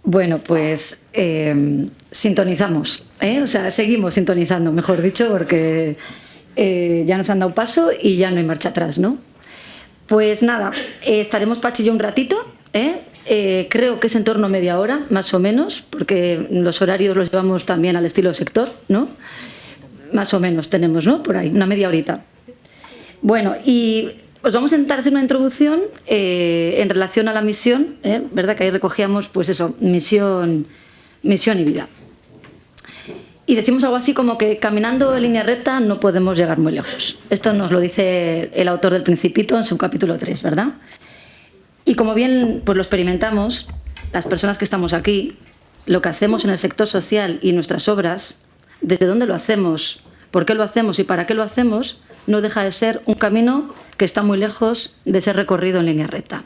Bueno, pues sintonizamos, o sea, seguimos sintonizando, mejor dicho, porque ya nos han dado paso y ya no hay marcha atrás, ¿no? Pues nada, estaremos Pachi y yo un ratito, creo que es en torno a media hora, más o menos, porque los horarios los llevamos también al estilo sector, ¿no? Más o menos tenemos, ¿no? Por ahí, una media horita. Bueno, y os vamos a intentar hacer una introducción en relación a la misión, ¿verdad? Que ahí recogíamos, pues eso, misión y vida. Y decimos algo así como que caminando en línea recta no podemos llegar muy lejos. Esto nos lo dice el autor del Principito en su capítulo 3, ¿verdad? Y como bien pues lo experimentamos, las personas que estamos aquí, lo que hacemos en el sector social y nuestras obras, desde dónde lo hacemos, por qué lo hacemos y para qué lo hacemos, no deja de ser un camino que está muy lejos de ser recorrido en línea recta.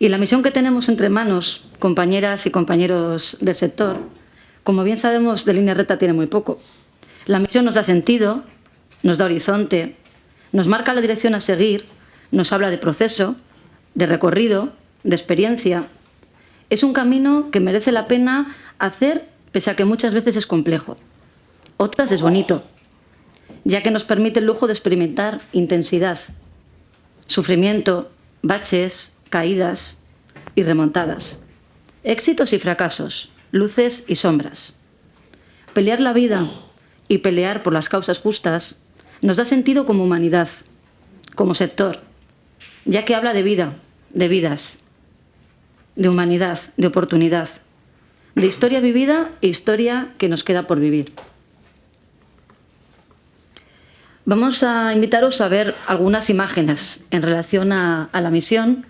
Y la misión que tenemos entre manos, compañeras y compañeros del sector, como bien sabemos, de línea recta tiene muy poco. La misión nos da sentido, nos da horizonte, nos marca la dirección a seguir, nos habla de proceso, de recorrido, de experiencia. Es un camino que merece la pena hacer, pese a que muchas veces es complejo. Otras es bonito, ya que nos permite el lujo de experimentar intensidad, sufrimiento, baches, caídas y remontadas, éxitos y fracasos, luces y sombras. Pelear la vida y pelear por las causas justas nos da sentido como humanidad, como sector, ya que habla de vida, de vidas, de humanidad, de oportunidad, de historia vivida e historia que nos queda por vivir. Vamos a invitaros a ver algunas imágenes en relación a la misión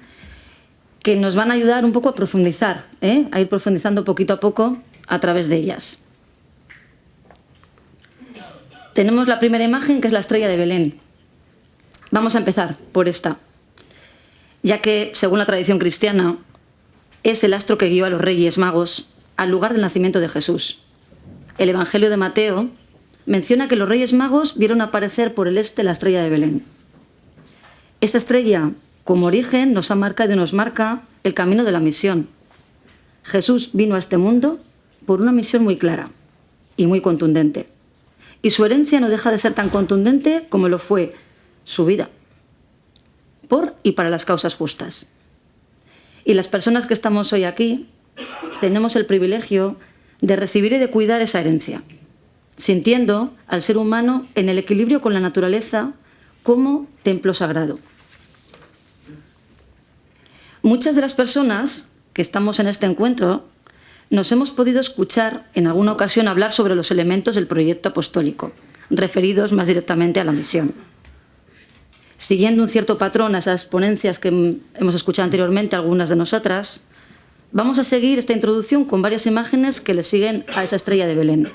que nos van a ayudar un poco a profundizar, a ir profundizando poquito a poco a través de ellas. Tenemos la primera imagen, que es la estrella de Belén. Vamos a empezar por esta, ya que, según la tradición cristiana, es el astro que guió a los Reyes Magos al lugar del nacimiento de Jesús. El Evangelio de Mateo menciona que los Reyes Magos vieron aparecer por el este la estrella de Belén. Esta estrella, como origen, nos ha marcado y nos marca el camino de la misión. Jesús vino a este mundo por una misión muy clara y muy contundente. Y su herencia no deja de ser tan contundente como lo fue su vida, por y para las causas justas. Y las personas que estamos hoy aquí tenemos el privilegio de recibir y de cuidar esa herencia, sintiendo al ser humano en el equilibrio con la naturaleza como templo sagrado. Muchas de las personas que estamos en este encuentro nos hemos podido escuchar en alguna ocasión hablar sobre los elementos del proyecto apostólico, referidos más directamente a la misión. Siguiendo un cierto patrón a esas ponencias que hemos escuchado anteriormente, algunas de nosotras, vamos a seguir esta introducción con varias imágenes que le siguen a esa estrella de Belén.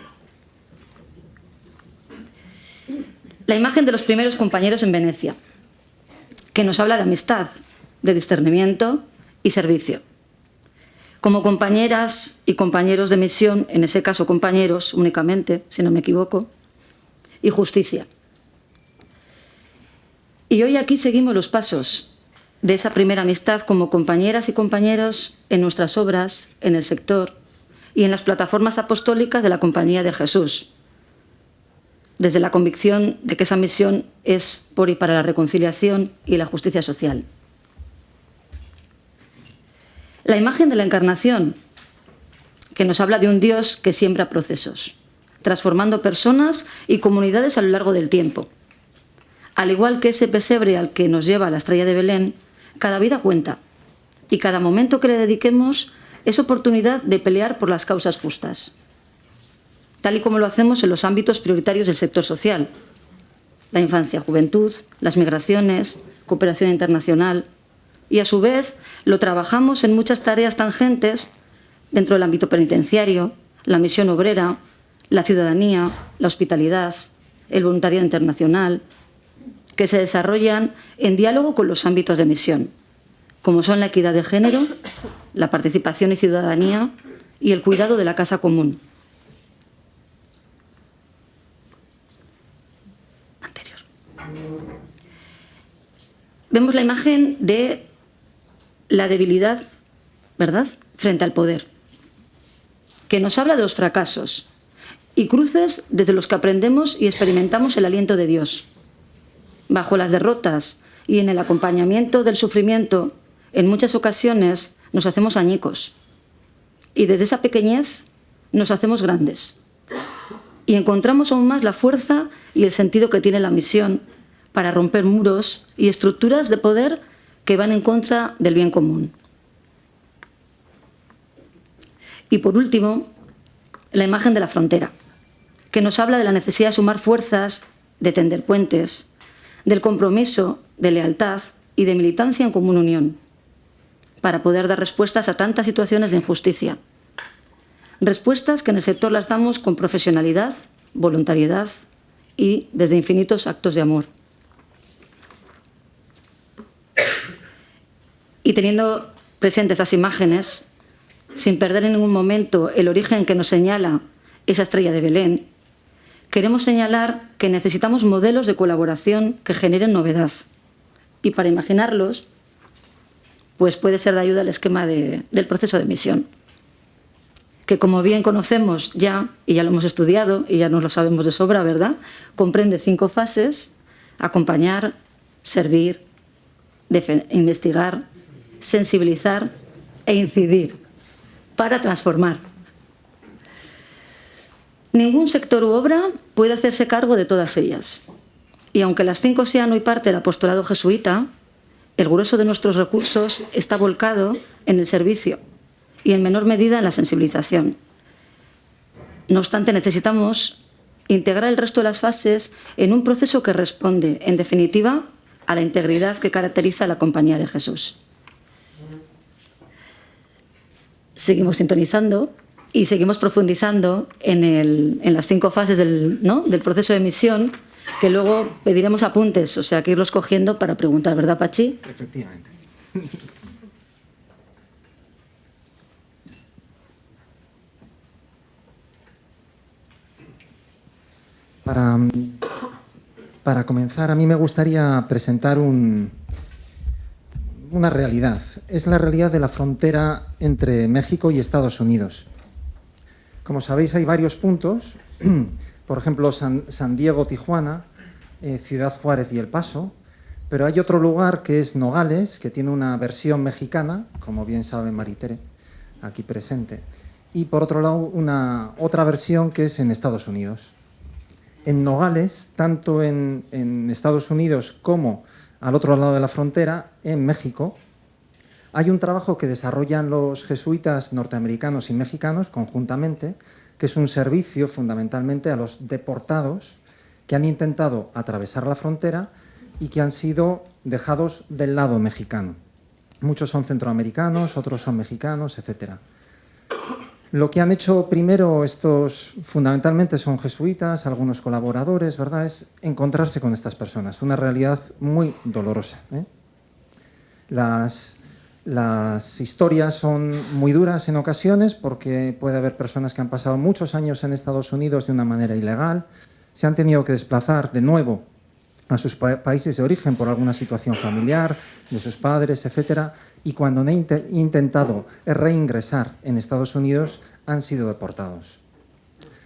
La imagen de los primeros compañeros en Venecia, que nos habla de amistad, de discernimiento y servicio. Como compañeras y compañeros de misión, en ese caso compañeros únicamente, si no me equivoco, y justicia. Y hoy aquí seguimos los pasos de esa primera amistad como compañeras y compañeros en nuestras obras, en el sector y en las plataformas apostólicas de la Compañía de Jesús, desde la convicción de que esa misión es por y para la reconciliación y la justicia social. La imagen de la Encarnación, que nos habla de un Dios que siembra procesos, transformando personas y comunidades a lo largo del tiempo. Al igual que ese pesebre al que nos lleva la estrella de Belén, cada vida cuenta, y cada momento que le dediquemos es oportunidad de pelear por las causas justas, tal y como lo hacemos en los ámbitos prioritarios del sector social: la infancia, juventud, las migraciones, cooperación internacional. Y a su vez lo trabajamos en muchas tareas tangentes dentro del ámbito penitenciario, la misión obrera, la ciudadanía, la hospitalidad, el voluntariado internacional, que se desarrollan en diálogo con los ámbitos de misión, como son la equidad de género, la participación y ciudadanía y el cuidado de la casa común. Anterior. Vemos la imagen de la debilidad, ¿verdad?, frente al poder, que nos habla de los fracasos y cruces desde los que aprendemos y experimentamos el aliento de Dios. Bajo las derrotas y en el acompañamiento del sufrimiento, en muchas ocasiones nos hacemos añicos y desde esa pequeñez nos hacemos grandes y encontramos aún más la fuerza y el sentido que tiene la misión para romper muros y estructuras de poder que van en contra del bien común. Y por último, la imagen de la frontera, que nos habla de la necesidad de sumar fuerzas, de tender puentes, del compromiso, de lealtad y de militancia en común unión, para poder dar respuestas a tantas situaciones de injusticia. Respuestas que en el sector las damos con profesionalidad, voluntariedad y desde infinitos actos de amor. Y teniendo presentes esas imágenes, sin perder en ningún momento el origen que nos señala esa estrella de Belén, queremos señalar que necesitamos modelos de colaboración que generen novedad. Y para imaginarlos, pues puede ser de ayuda el esquema del proceso de misión, que como bien conocemos ya, y ya lo hemos estudiado, y ya nos lo sabemos de sobra, ¿verdad?, comprende 5 fases: acompañar, servir, investigar, sensibilizar e incidir, para transformar. Ningún sector u obra puede hacerse cargo de todas ellas. Y aunque las 5 sean hoy parte del apostolado jesuita, el grueso de nuestros recursos está volcado en el servicio y en menor medida en la sensibilización. No obstante, necesitamos integrar el resto de las fases en un proceso que responde, en definitiva, a la integridad que caracteriza a la compañía de Jesús. Seguimos sintonizando y seguimos profundizando en las 5 fases del proceso de misión, que luego pediremos apuntes, o sea, que irlos cogiendo para preguntar, ¿verdad, Pachi? Efectivamente. Para comenzar, a mí me gustaría presentar una realidad. Es la realidad de la frontera entre México y Estados Unidos. Como sabéis, hay varios puntos, por ejemplo, San Diego, Tijuana, Ciudad Juárez y El Paso, pero hay otro lugar que es Nogales, que tiene una versión mexicana, como bien sabe Maritere, aquí presente, y por otro lado otra versión que es en Estados Unidos. En Nogales, tanto en Estados Unidos como al otro lado de la frontera, en México, hay un trabajo que desarrollan los jesuitas norteamericanos y mexicanos conjuntamente, que es un servicio fundamentalmente a los deportados que han intentado atravesar la frontera y que han sido dejados del lado mexicano. Muchos son centroamericanos, otros son mexicanos, etc. Lo que han hecho primero estos, fundamentalmente son jesuitas, algunos colaboradores, ¿verdad?, es encontrarse con estas personas, una realidad muy dolorosa, ¿eh? Las historias son muy duras en ocasiones porque puede haber personas que han pasado muchos años en Estados Unidos de una manera ilegal, se han tenido que desplazar de nuevo a sus países de origen por alguna situación familiar, de sus padres, etc. Y cuando han intentado reingresar en Estados Unidos han sido deportados.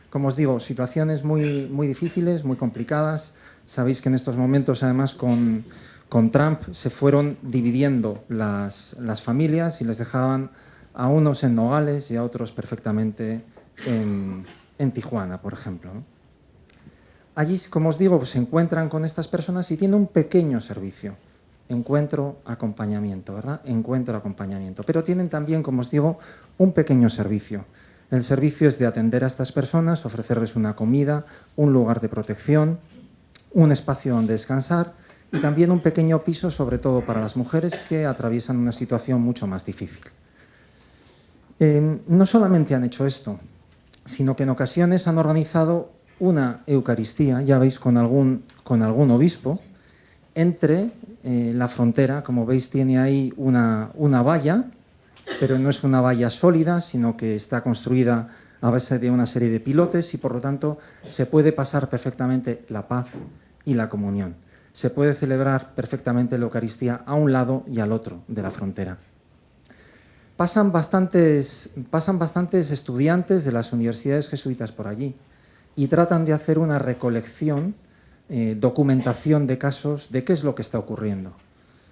Como os digo, situaciones muy, muy difíciles, muy complicadas. Sabéis que en estos momentos, además, con Trump se fueron dividiendo las familias y les dejaban a unos en Nogales y a otros perfectamente en Tijuana, por ejemplo, ¿no? Allí, como os digo, pues se encuentran con estas personas y tienen un pequeño servicio. Encuentro, acompañamiento, ¿verdad? Encuentro, acompañamiento. Pero tienen también, como os digo, un pequeño servicio. El servicio es de atender a estas personas, ofrecerles una comida, un lugar de protección, un espacio donde descansar y también un pequeño piso, sobre todo para las mujeres que atraviesan una situación mucho más difícil. No solamente han hecho esto, sino que en ocasiones han organizado una Eucaristía, ya veis, con algún obispo, entre la frontera. Como veis, tiene ahí una valla pero no es una valla sólida, sino que está construida a base de una serie de pilotes y, por lo tanto, se puede pasar perfectamente la paz y la comunión. Se puede celebrar perfectamente la Eucaristía a un lado y al otro de la frontera. Pasan bastantes estudiantes de las universidades jesuitas por allí y tratan de hacer una recolección, documentación de casos de qué es lo que está ocurriendo.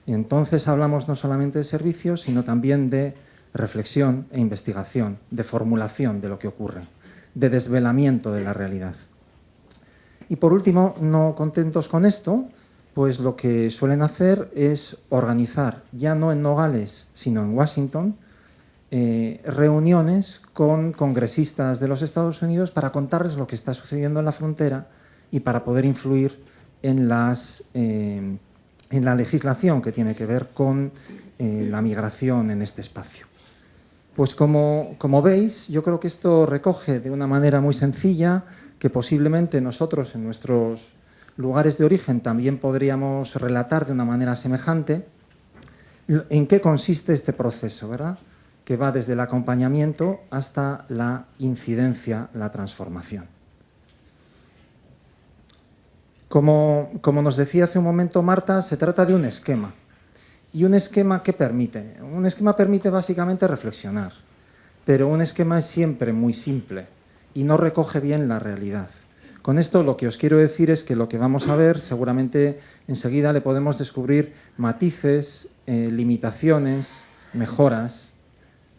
Y entonces hablamos no solamente de servicios, sino también de reflexión e investigación, de formulación de lo que ocurre, de desvelamiento de la realidad. Y por último, no contentos con esto, pues lo que suelen hacer es organizar, ya no en Nogales, sino en Washington, reuniones con congresistas de los Estados Unidos para contarles lo que está sucediendo en la frontera y para poder influir en la legislación que tiene que ver con la migración en este espacio. Pues como veis, yo creo que esto recoge de una manera muy sencilla que posiblemente nosotros en nuestros lugares de origen también podríamos relatar de una manera semejante en qué consiste este proceso, ¿verdad?, que va desde el acompañamiento hasta la incidencia, la transformación. Como nos decía hace un momento Marta, se trata de un esquema. ¿Y un esquema qué permite? Un esquema permite básicamente reflexionar, pero un esquema es siempre muy simple y no recoge bien la realidad. Con esto lo que os quiero decir es que lo que vamos a ver, seguramente enseguida le podemos descubrir matices, limitaciones, mejoras.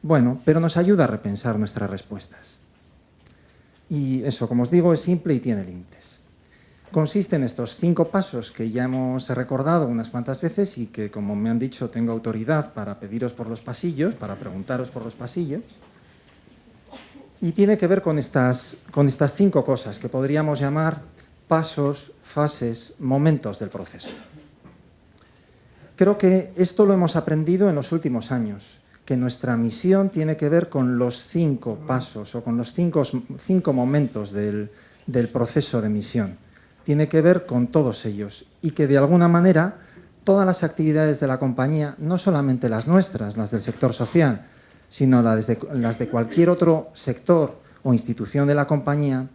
Bueno, pero nos ayuda a repensar nuestras respuestas. Y eso, como os digo, es simple y tiene límites. Consiste en estos 5 pasos que ya hemos recordado unas cuantas veces y que, como me han dicho, tengo autoridad para pediros por los pasillos, para preguntaros por los pasillos. Y tiene que ver con estas 5 cosas que podríamos llamar pasos, fases, momentos del proceso. Creo que esto lo hemos aprendido en los últimos años, que nuestra misión tiene que ver con los 5 pasos o con los 5 momentos del proceso de misión. Tiene que ver con todos ellos y que de alguna manera todas las actividades de la compañía, no solamente las nuestras, las del sector social, sino las de cualquier otro sector o institución de la compañía,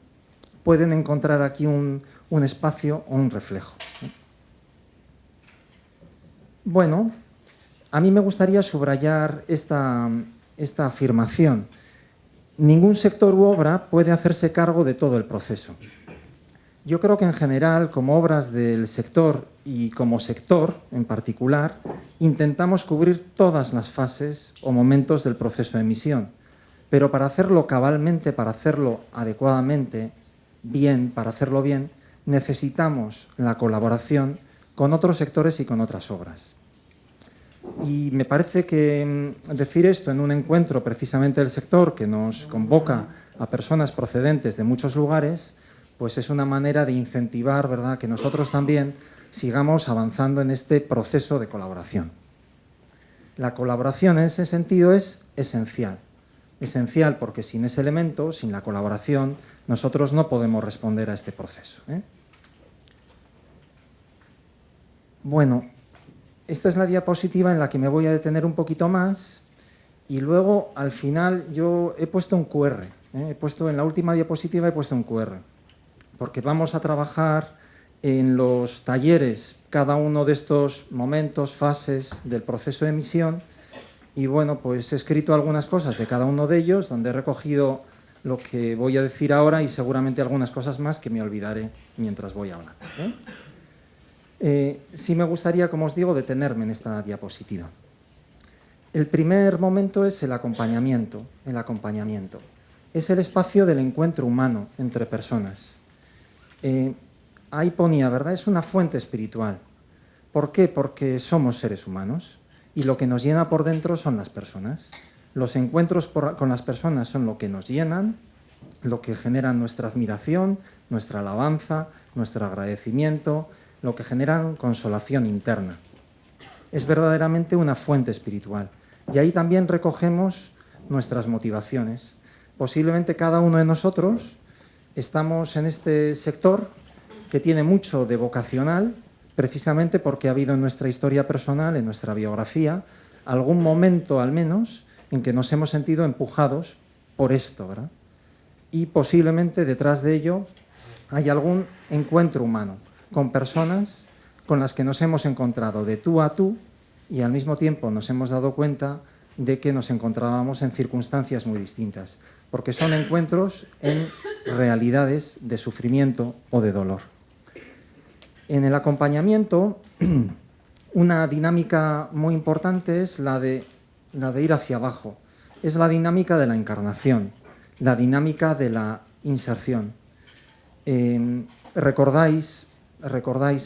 pueden encontrar aquí un espacio o un reflejo. Bueno, a mí me gustaría subrayar esta afirmación. Ningún sector u obra puede hacerse cargo de todo el proceso. Yo creo que en general, como obras del sector y como sector en particular, intentamos cubrir todas las fases o momentos del proceso de misión. Pero para hacerlo cabalmente, para hacerlo adecuadamente, bien, para hacerlo bien, necesitamos la colaboración con otros sectores y con otras obras. Y me parece que decir esto en un encuentro precisamente del sector que nos convoca a personas procedentes de muchos lugares, pues es una manera de incentivar, ¿verdad?, que nosotros también sigamos avanzando en este proceso de colaboración. La colaboración en ese sentido es esencial. Esencial porque sin ese elemento, sin la colaboración, nosotros no podemos responder a este proceso, ¿eh? Bueno, esta es la diapositiva en la que me voy a detener un poquito más y luego al final yo he puesto un QR, ¿eh? En la última diapositiva he puesto un QR, porque vamos a trabajar en los talleres cada uno de estos momentos, fases del proceso de misión y bueno, pues he escrito algunas cosas de cada uno de ellos donde he recogido lo que voy a decir ahora y seguramente algunas cosas más que me olvidaré mientras voy hablando, ¿eh? Sí me gustaría, como os digo, detenerme en esta diapositiva. El primer momento es el acompañamiento. El acompañamiento es el espacio del encuentro humano entre personas. Ahí ponía, ¿verdad? Es una fuente espiritual. ¿Por qué? Porque somos seres humanos y lo que nos llena por dentro son las personas. Los encuentros con las personas son lo que nos llenan, lo que genera nuestra admiración, nuestra alabanza, nuestro agradecimiento, lo que generan consolación interna. Es verdaderamente una fuente espiritual. Y ahí también recogemos nuestras motivaciones. Posiblemente cada uno de nosotros estamos en este sector que tiene mucho de vocacional, precisamente porque ha habido en nuestra historia personal, en nuestra biografía, algún momento al menos en que nos hemos sentido empujados por esto, ¿verdad? Y posiblemente detrás de ello hay algún encuentro humano con personas con las que nos hemos encontrado de tú a tú y al mismo tiempo nos hemos dado cuenta de que nos encontrábamos en circunstancias muy distintas, porque son encuentros en realidades de sufrimiento o de dolor. En el acompañamiento, una dinámica muy importante es la de ir hacia abajo. Es la dinámica de la encarnación, la dinámica de la inserción. ¿Recordáis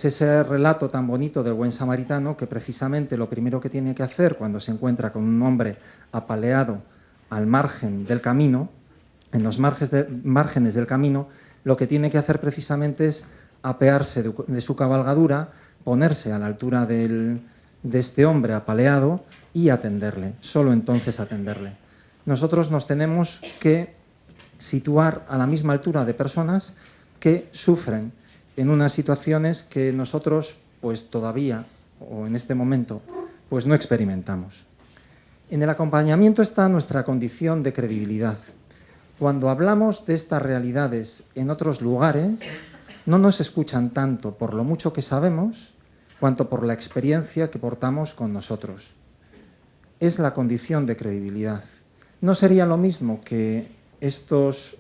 ese relato tan bonito del buen samaritano que precisamente lo primero que tiene que hacer cuando se encuentra con un hombre apaleado al margen del camino, en los márgenes del camino, lo que tiene que hacer precisamente es apearse de su cabalgadura, ponerse a la altura de este hombre apaleado y atenderle, solo entonces atenderle. Nosotros nos tenemos que situar a la misma altura de personas que sufren en unas situaciones que nosotros pues todavía, o en este momento, pues no experimentamos. En el acompañamiento está nuestra condición de credibilidad. Cuando hablamos de estas realidades en otros lugares, no nos escuchan tanto por lo mucho que sabemos, cuanto por la experiencia que portamos con nosotros. Es la condición de credibilidad. No sería lo mismo que estos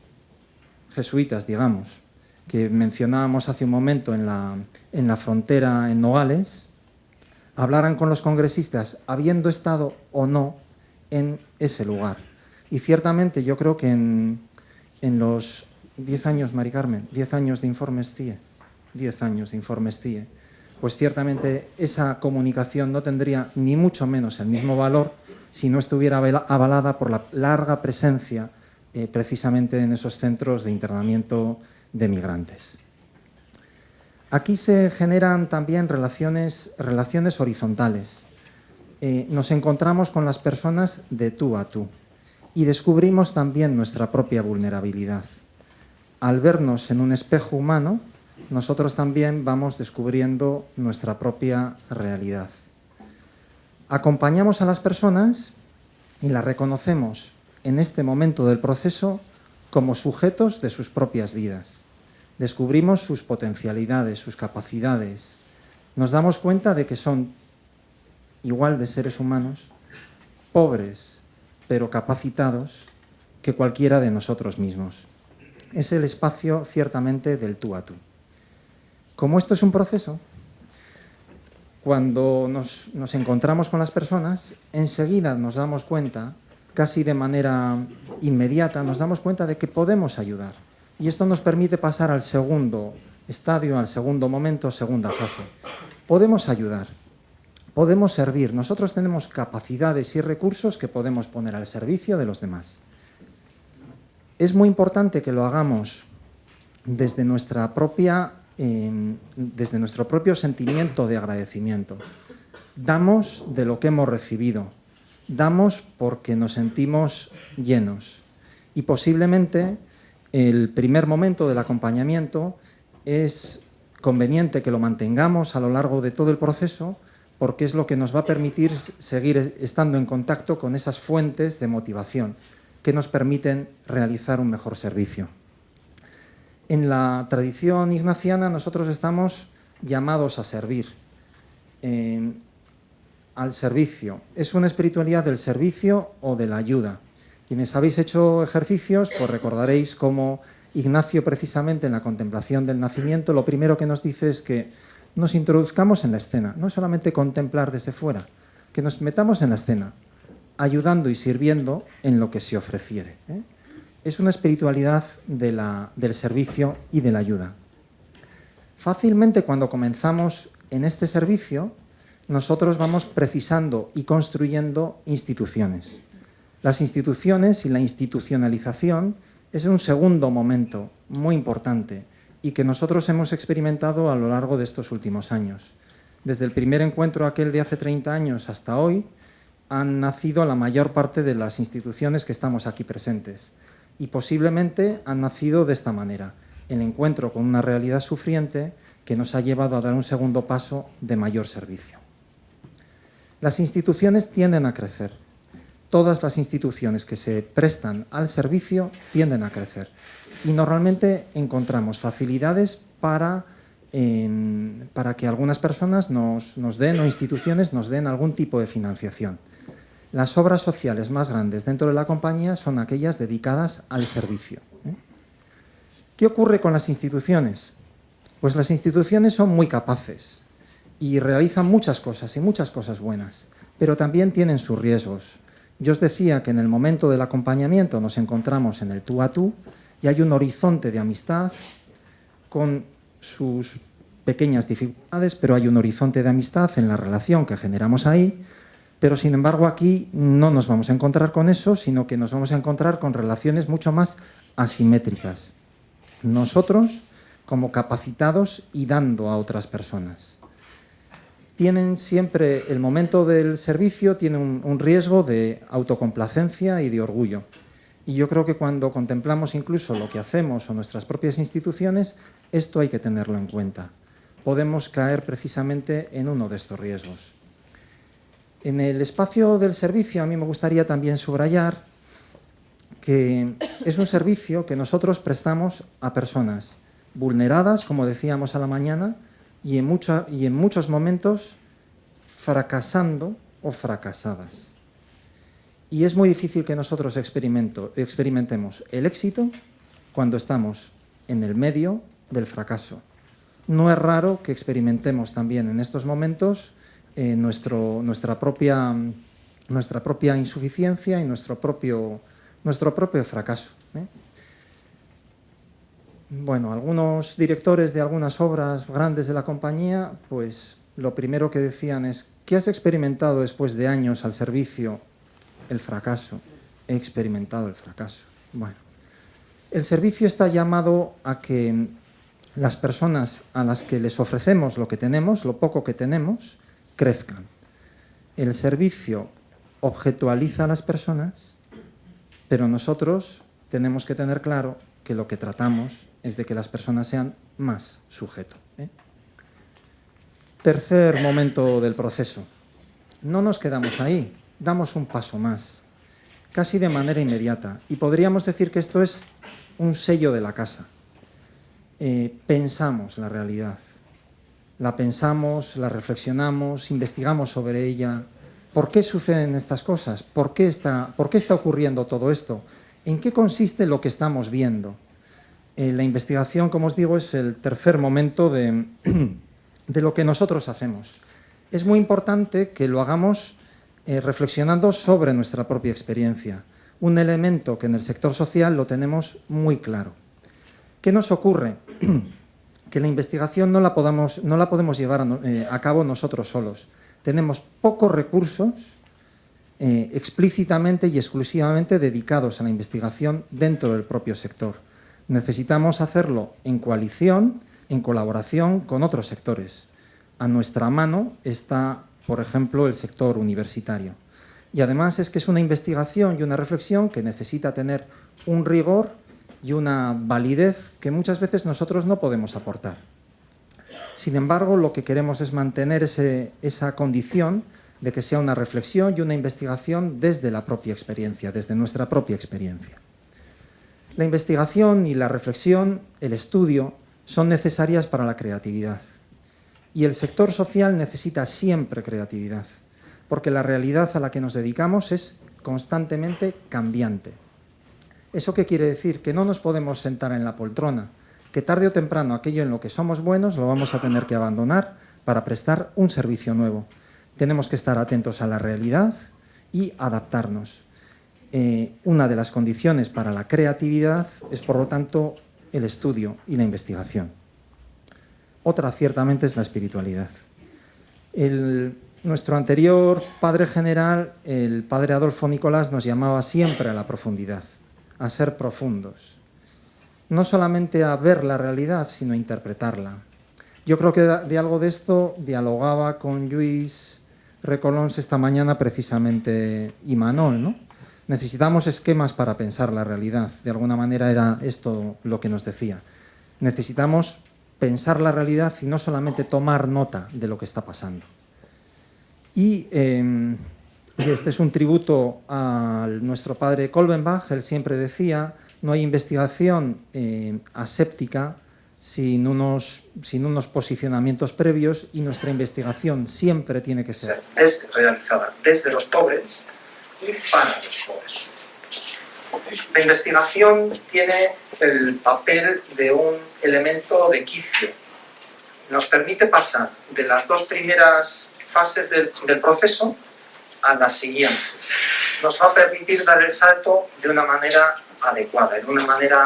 jesuitas, digamos, que mencionábamos hace un momento en la frontera en Nogales, hablaran con los congresistas habiendo estado o no en ese lugar. Y ciertamente yo creo que en los 10 años, Mari Carmen, 10 años de informes CIE, 10 años de informes CIE, pues ciertamente esa comunicación no tendría ni mucho menos el mismo valor si no estuviera avalada por la larga presencia precisamente en esos centros de internamiento de migrantes. Aquí se generan también relaciones horizontales. Nos encontramos con las personas de tú a tú y descubrimos también nuestra propia vulnerabilidad. Al vernos en un espejo humano, nosotros también vamos descubriendo nuestra propia realidad. Acompañamos a las personas y las reconocemos en este momento del proceso como sujetos de sus propias vidas. Descubrimos sus potencialidades, sus capacidades. Nos damos cuenta de que son igual de seres humanos, pobres, pero capacitados, que cualquiera de nosotros mismos. Es el espacio, ciertamente, del tú a tú. Como esto es un proceso, cuando nos encontramos con las personas, enseguida nos damos cuenta, casi de manera inmediata, nos damos cuenta de que podemos ayudar. Y esto nos permite pasar al segundo estadio, al segundo momento, segunda fase. Podemos ayudar, podemos servir. Nosotros tenemos capacidades y recursos que podemos poner al servicio de los demás. Es muy importante que lo hagamos desde nuestro propio sentimiento de agradecimiento. Damos de lo que hemos recibido. Damos porque nos sentimos llenos. Y posiblemente el primer momento del acompañamiento es conveniente que lo mantengamos a lo largo de todo el proceso porque es lo que nos va a permitir seguir estando en contacto con esas fuentes de motivación que nos permiten realizar un mejor servicio. En la tradición ignaciana nosotros estamos llamados a servir, al servicio. Es una espiritualidad del servicio o de la ayuda. Quienes habéis hecho ejercicios, pues recordaréis cómo Ignacio, precisamente en la contemplación del nacimiento, lo primero que nos dice es que nos introduzcamos en la escena, no solamente contemplar desde fuera, que nos metamos en la escena, ayudando y sirviendo en lo que se ofreciere. Es una espiritualidad del servicio y de la ayuda. Fácilmente, cuando comenzamos en este servicio, nosotros vamos precisando y construyendo instituciones. Las instituciones y la institucionalización es un segundo momento muy importante y que nosotros hemos experimentado a lo largo de estos últimos años. Desde el primer encuentro aquel de hace 30 años hasta hoy, han nacido la mayor parte de las instituciones que estamos aquí presentes y posiblemente han nacido de esta manera, el encuentro con una realidad sufriente que nos ha llevado a dar un segundo paso de mayor servicio. Las instituciones tienden a crecer. todas las instituciones que se prestan al servicio tienden a crecer. Y normalmente encontramos facilidades para que algunas personas nos den, o instituciones nos den, algún tipo de financiación. Las obras sociales más grandes dentro de la compañía son aquellas dedicadas al servicio. ¿Qué ocurre con las instituciones? Pues las instituciones son muy capaces y realizan muchas cosas, y muchas cosas buenas, pero también tienen sus riesgos. Yo os decía que en el momento del acompañamiento nos encontramos en el tú a tú y hay un horizonte de amistad con sus pequeñas dificultades, pero hay un horizonte de amistad en la relación que generamos ahí. Pero, sin embargo, aquí no nos vamos a encontrar con eso, sino que nos vamos a encontrar con relaciones mucho más asimétricas. Nosotros, como capacitados y dando a otras personas. Tienen siempre, el momento del servicio tiene un riesgo de autocomplacencia y de orgullo. Y yo creo que cuando contemplamos incluso lo que hacemos o nuestras propias instituciones, esto hay que tenerlo en cuenta. Podemos caer precisamente en uno de estos riesgos. En el espacio del servicio a mí me gustaría también subrayar que es un servicio que nosotros prestamos a personas vulneradas, como decíamos a la mañana, y en muchos momentos fracasando o fracasadas. Y es muy difícil que nosotros experimentemos el éxito cuando estamos en el medio del fracaso. No es raro que experimentemos también en estos momentos nuestra propia insuficiencia y nuestro propio fracaso. Bueno, algunos directores de algunas obras grandes de la compañía, pues lo primero que decían es: ¿qué has experimentado después de años al servicio? El fracaso. He experimentado el fracaso. Bueno, el servicio está llamado a que las personas a las que les ofrecemos lo que tenemos, lo poco que tenemos, crezcan. El servicio objetualiza a las personas, pero nosotros tenemos que tener claro que lo que tratamos es de que las personas sean más sujeto. Tercer momento del proceso. No nos quedamos ahí, damos un paso más, casi de manera inmediata. Y podríamos decir que esto es un sello de la casa. Pensamos la realidad. La pensamos, la reflexionamos, investigamos sobre ella. ¿Por qué suceden estas cosas? ¿Por qué está ocurriendo todo esto? ¿En qué consiste lo que estamos viendo? La investigación, como os digo, es el tercer momento de lo que nosotros hacemos. Es muy importante que lo hagamos reflexionando sobre nuestra propia experiencia. Un elemento que en el sector social lo tenemos muy claro. ¿Qué nos ocurre? Que la investigación no la podemos llevar a cabo nosotros solos. Tenemos pocos recursos explícitamente y exclusivamente dedicados a la investigación dentro del propio sector. Necesitamos hacerlo en coalición, en colaboración con otros sectores. A nuestra mano está, por ejemplo, el sector universitario. Y además es que es una investigación y una reflexión que necesita tener un rigor y una validez que muchas veces nosotros no podemos aportar. Sin embargo, lo que queremos es mantener esa condición de que sea una reflexión y una investigación desde la propia experiencia, desde nuestra propia experiencia. La investigación y la reflexión, el estudio, son necesarias para la creatividad. Y el sector social necesita siempre creatividad, porque la realidad a la que nos dedicamos es constantemente cambiante. ¿Eso qué quiere decir? Que no nos podemos sentar en la poltrona, que tarde o temprano aquello en lo que somos buenos lo vamos a tener que abandonar para prestar un servicio nuevo. Tenemos que estar atentos a la realidad y adaptarnos. Una de las condiciones para la creatividad es, por lo tanto, el estudio y la investigación. Otra, ciertamente, es la espiritualidad. Nuestro anterior padre general, el padre Adolfo Nicolás, nos llamaba siempre a la profundidad, a ser profundos. No solamente a ver la realidad, sino a interpretarla. Yo creo que de algo de esto dialogaba con Lluís Recolons esta mañana precisamente Imanol, ¿no? Necesitamos esquemas para pensar la realidad. De alguna manera era esto lo que nos decía. Necesitamos pensar la realidad y no solamente tomar nota de lo que está pasando. Y Y este es un tributo a nuestro padre Kolbenbach. Él siempre decía, no hay investigación aséptica sin unos posicionamientos previos, y nuestra investigación siempre tiene que ser realizada desde los pobres y para los pobres. La investigación tiene el papel de un elemento de quicio. Nos permite pasar de las dos primeras fases del proceso a las siguientes. Nos va a permitir dar el salto de una manera adecuada, de una manera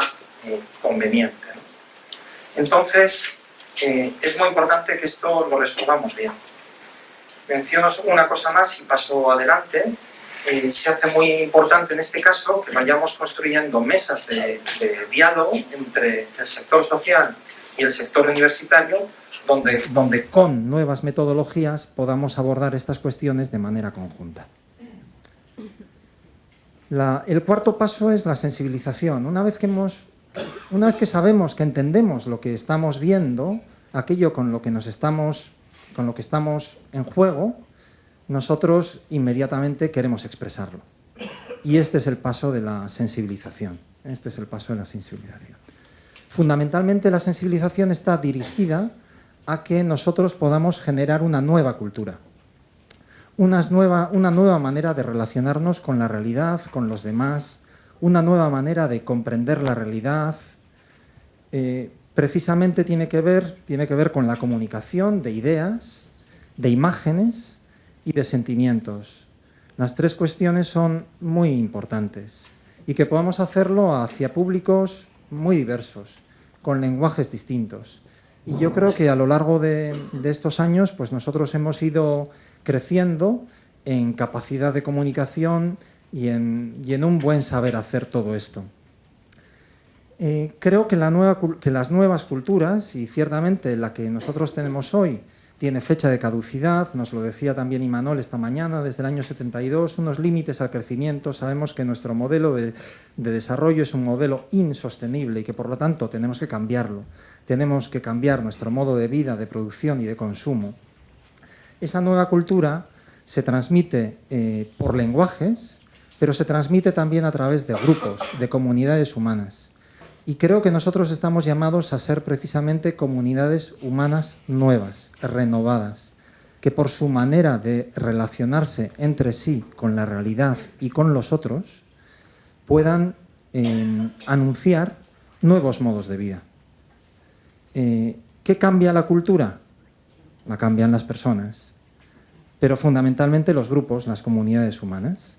conveniente. Entonces, es muy importante que esto lo resolvamos bien. Menciono una cosa más y paso adelante. Se hace muy importante en este caso que vayamos construyendo mesas de diálogo entre el sector social y el sector universitario, donde con nuevas metodologías podamos abordar estas cuestiones de manera conjunta. El cuarto paso es la sensibilización. Una vez que sabemos, que entendemos lo que estamos viendo, aquello con lo que estamos en juego, nosotros inmediatamente queremos expresarlo. Y este es el paso de la sensibilización. Fundamentalmente, la sensibilización está dirigida a que nosotros podamos generar una nueva cultura, una nueva manera de relacionarnos con la realidad, con los demás, una nueva manera de comprender la realidad. Precisamente tiene que ver con la comunicación de ideas, de imágenes y de sentimientos. Las tres cuestiones son muy importantes, y que podamos hacerlo hacia públicos muy diversos, con lenguajes distintos. Y yo creo que a lo largo de estos años, pues nosotros hemos ido creciendo en capacidad de comunicación y en un buen saber hacer todo esto. Creo que las nuevas culturas, y ciertamente la que nosotros tenemos hoy, tiene fecha de caducidad. Nos lo decía también Imanol esta mañana, desde el año 72, unos límites al crecimiento. Sabemos que nuestro modelo de desarrollo es un modelo insostenible y que por lo tanto tenemos que cambiarlo. Tenemos que cambiar nuestro modo de vida, de producción y de consumo. Esa nueva cultura se transmite por lenguajes, pero se transmite también a través de grupos, de comunidades humanas. Y creo que nosotros estamos llamados a ser precisamente comunidades humanas nuevas, renovadas, que por su manera de relacionarse entre sí con la realidad y con los otros, puedan anunciar nuevos modos de vida. ¿Qué cambia la cultura? La cambian las personas, pero fundamentalmente los grupos, las comunidades humanas.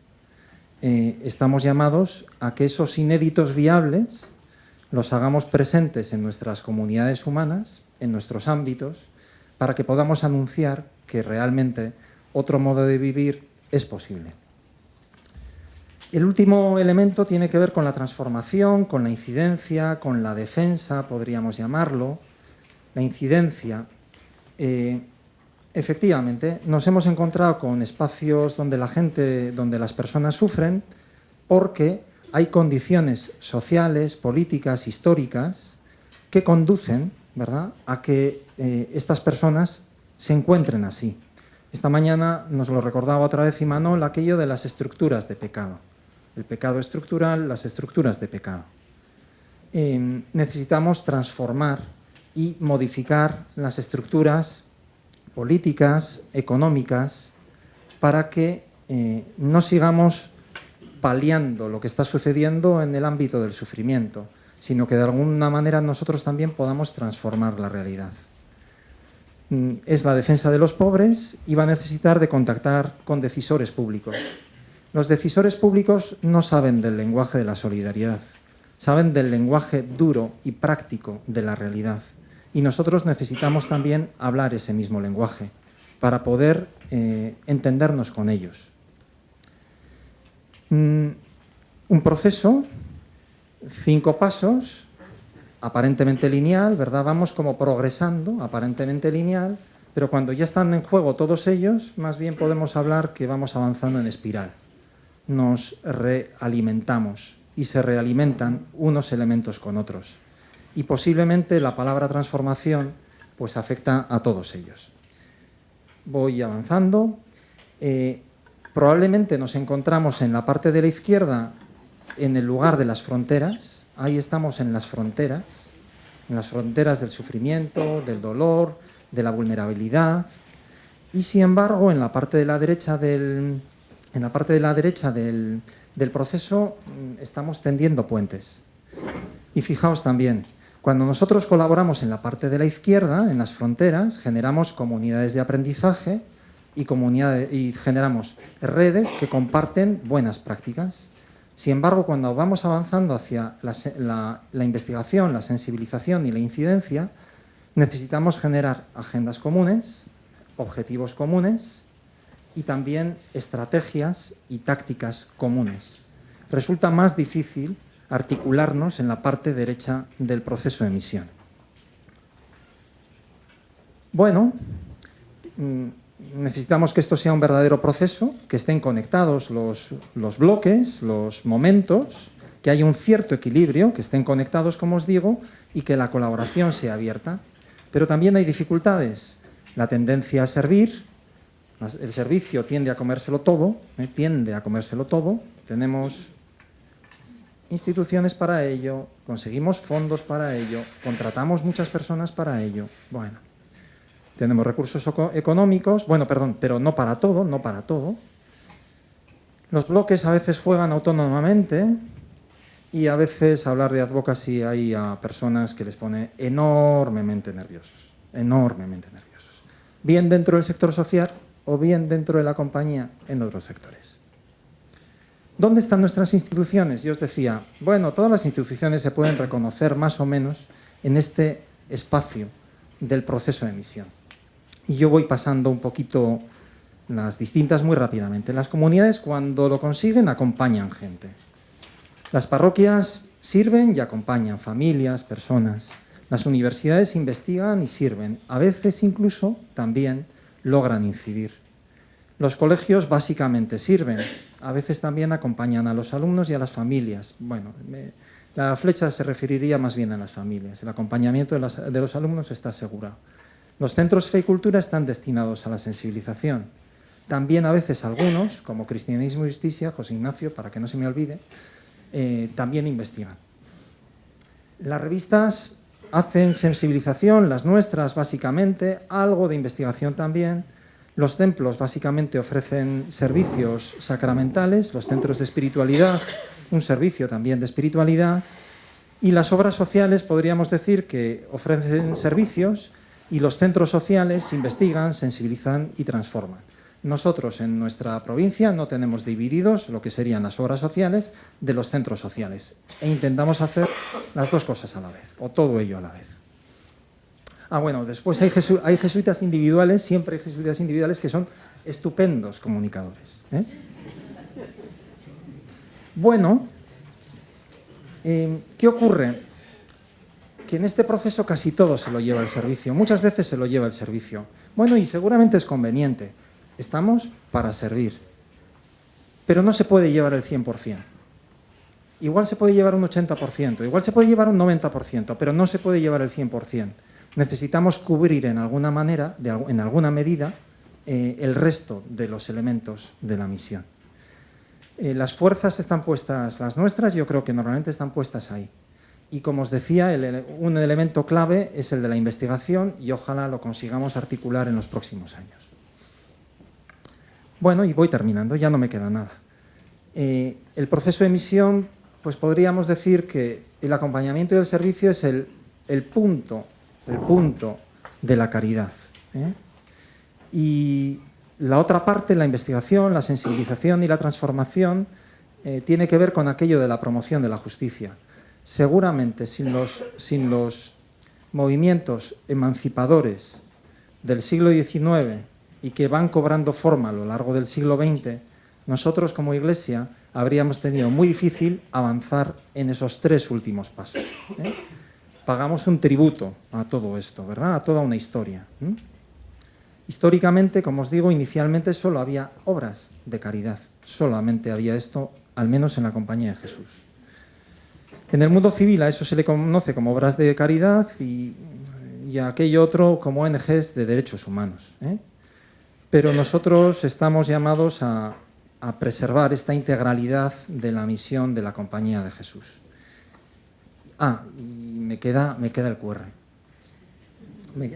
Estamos llamados a que esos inéditos viables los hagamos presentes en nuestras comunidades humanas, en nuestros ámbitos, para que podamos anunciar que realmente otro modo de vivir es posible. El último elemento tiene que ver con la transformación, con la incidencia, con la defensa, podríamos llamarlo. La incidencia. Efectivamente, nos hemos encontrado con espacios donde las personas sufren porque hay condiciones sociales, políticas, históricas que conducen, ¿verdad?, a que estas personas se encuentren así. Esta mañana nos lo recordaba otra vez Imanol, aquello de las estructuras de pecado. El pecado estructural, las estructuras de pecado. Necesitamos transformar y modificar las estructuras políticas, económicas, para que no sigamos paliando lo que está sucediendo en el ámbito del sufrimiento, sino que de alguna manera nosotros también podamos transformar la realidad. Es la defensa de los pobres y va a necesitar de contactar con decisores públicos. Los decisores públicos no saben del lenguaje de la solidaridad, saben del lenguaje duro y práctico de la realidad. Y nosotros necesitamos también hablar ese mismo lenguaje para poder entendernos con ellos. Un proceso, 5 pasos, aparentemente lineal, ¿verdad? Vamos como progresando, aparentemente lineal, pero cuando ya están en juego todos ellos, más bien podemos hablar que vamos avanzando en espiral. Nos realimentamos y se realimentan unos elementos con otros. Y posiblemente la palabra transformación pues afecta a todos ellos. Voy avanzando. Probablemente nos encontramos en la parte de la izquierda, en el lugar de las fronteras. Ahí estamos en las fronteras del sufrimiento, del dolor, de la vulnerabilidad. Y sin embargo, en la parte de la derecha del proceso estamos tendiendo puentes. Y fijaos también, cuando nosotros colaboramos en la parte de la izquierda, en las fronteras, generamos comunidades de aprendizaje y generamos redes que comparten buenas prácticas. Sin embargo, cuando vamos avanzando hacia la investigación, la sensibilización y la incidencia, necesitamos generar agendas comunes, objetivos comunes y también estrategias y tácticas comunes. Resulta más difícil articularnos en la parte derecha del proceso de emisión. Bueno, necesitamos que esto sea un verdadero proceso, que estén conectados los bloques, los momentos, que haya un cierto equilibrio, que estén conectados, como os digo, y que la colaboración sea abierta. Pero también hay dificultades. La tendencia a servir, el servicio tiende a comérselo todo, tenemos instituciones para ello, conseguimos fondos para ello, contratamos muchas personas para ello. Bueno, tenemos recursos económicos, pero no para todo. Los bloques a veces juegan autónomamente y a veces hablar de advocacy hay a personas que les pone enormemente nerviosos. Bien dentro del sector social o bien dentro de la compañía en otros sectores. ¿Dónde están nuestras instituciones? Yo os decía, bueno, todas las instituciones se pueden reconocer más o menos en este espacio del proceso de emisión. Y yo voy pasando un poquito las distintas muy rápidamente. Las comunidades, cuando lo consiguen, acompañan gente. Las parroquias sirven y acompañan familias, personas. Las universidades investigan y sirven. A veces incluso también logran incidir. Los colegios básicamente sirven. A veces también acompañan a los alumnos y a las familias. Bueno, la flecha se referiría más bien a las familias. El acompañamiento de los alumnos está asegurado. Los centros Fe y Cultura están destinados a la sensibilización. También a veces algunos, como Cristianismo y Justicia, José Ignacio, para que no se me olvide, también investigan. Las revistas hacen sensibilización, las nuestras básicamente, algo de investigación también. Los templos básicamente ofrecen servicios sacramentales, los centros de espiritualidad, un servicio también de espiritualidad, y las obras sociales podríamos decir que ofrecen servicios y los centros sociales investigan, sensibilizan y transforman. Nosotros en nuestra provincia no tenemos divididos lo que serían las obras sociales de los centros sociales e intentamos hacer las dos cosas a la vez, o todo ello a la vez. Bueno, después hay jesuitas individuales, siempre hay jesuitas individuales que son estupendos comunicadores. Bueno, ¿qué ocurre? Que en este proceso casi todo se lo lleva el servicio, muchas veces se lo lleva el servicio. Bueno, y seguramente es conveniente. Estamos para servir, pero no se puede llevar el 100%. Igual se puede llevar un 80%, igual se puede llevar un 90%, pero no se puede llevar el 100%. Necesitamos cubrir en alguna manera, en alguna medida, el resto de los elementos de la misión. Las fuerzas están puestas, las nuestras yo creo que normalmente están puestas ahí. Y como os decía, un elemento clave es el de la investigación y ojalá lo consigamos articular en los próximos años. Bueno, y voy terminando, ya no me queda nada. El proceso de emisión, pues podríamos decir que el acompañamiento y el servicio es el punto de la caridad. Y la otra parte, la investigación, la sensibilización y la transformación, tiene que ver con aquello de la promoción de la justicia. Seguramente sin los movimientos emancipadores del siglo XIX y que van cobrando forma a lo largo del siglo XX, nosotros como Iglesia habríamos tenido muy difícil avanzar en esos tres últimos pasos. Pagamos un tributo a todo esto, ¿verdad? A toda una historia. Históricamente, como os digo, inicialmente solo había obras de caridad. Solamente había esto, al menos en la Compañía de Jesús. En el mundo civil a eso se le conoce como obras de caridad y a aquello otro como ONGs de derechos humanos. Pero nosotros estamos llamados a a preservar esta integralidad de la misión de la Compañía de Jesús. Y me queda el QR.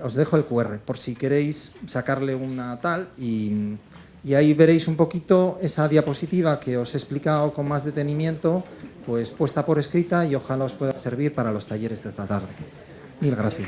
Os dejo el QR por si queréis sacarle una tal y ahí veréis un poquito esa diapositiva que os he explicado con más detenimiento, pues puesta por escrita, y ojalá os pueda servir para los talleres de esta tarde. Mil gracias.